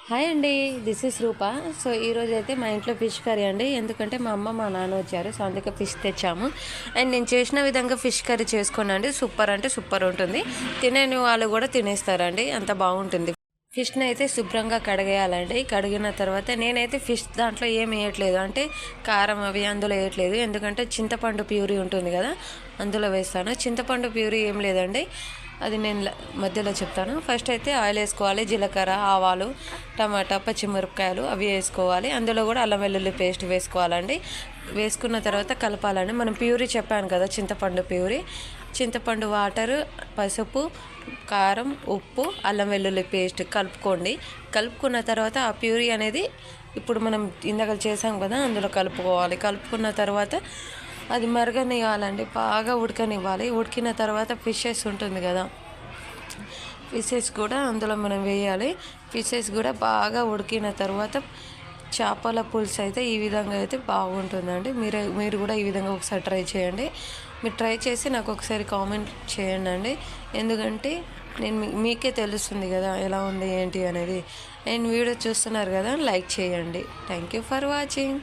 Hi అండి, this is Roopa. So ఈరోజు అయితే మా ఇంట్లో ఫిష్ కర్రీ అండి. ఎందుకంటే మా అమ్మ మా నాన్న వచ్చారు, సో అందుకే ఫిష్ తెచ్చాము. అండ్ నేను చేసిన విధంగా ఫిష్ కర్రీ చేసుకోనండి, సూపర్ అంటే సూపర్ ఉంటుంది. తినేని వాళ్ళు కూడా తినేస్తారండి, అంత బాగుంటుంది. ఫిష్ని అయితే శుభ్రంగా కడిగేయాలండి. కడిగిన తర్వాత నేనైతే ఫిష్ దాంట్లో ఏం వేయట్లేదు, అంటే కారం అవి అందులో వేయట్లేదు. ఎందుకంటే చింతపండు ప్యూరీ ఉంటుంది కదా, అందులో వేస్తాను. చింతపండు ప్యూరీ ఏం లేదండి, అది నేను మధ్యలో చెప్తాను. ఫస్ట్ అయితే ఆయిల్ వేసుకోవాలి, జీలకర్ర, ఆవాలు, టమాటా, పచ్చిమిరపకాయలు అవి వేసుకోవాలి. అందులో కూడా అల్లం వెల్లుల్లి పేస్ట్ వేసుకోవాలండి. వేసుకున్న తర్వాత కలపాలండి. మనం ప్యూరీ చెప్పాను కదా, చింతపండు ప్యూరీ, చింతపండు వాటరు, పసుపు, కారం, ఉప్పు, అల్లం వెల్లుల్లి పేస్ట్ కలుపుకోండి. కలుపుకున్న తర్వాత ఆ ప్యూరీ అనేది ఇప్పుడు మనం ఇందాక చేసాం కదా, అందులో కలుపుకోవాలి. కలుపుకున్న తర్వాత అది మరగనివ్వాలండి, బాగా ఉడకనివ్వాలి. ఉడికిన తర్వాత ఫిషెస్ ఉంటుంది కదా, ఫిషెస్ కూడా అందులో మనం వేయాలి. ఫిషెస్ కూడా బాగా ఉడికిన తర్వాత చేపల పులుసు అయితే ఈ విధంగా అయితే బాగుంటుందండి. మీరు కూడా ఈ విధంగా ఒకసారి ట్రై చేయండి. మీరు ట్రై చేసి నాకు ఒకసారి కామెంట్ చేయండి అండి, ఎందుకంటే నేను మీకే తెలుస్తుంది కదా ఎలా ఉంది ఏంటి అనేది. అండ్ వీడియో చూస్తున్నారు కదా, లైక్ చేయండి. Thank you for watching.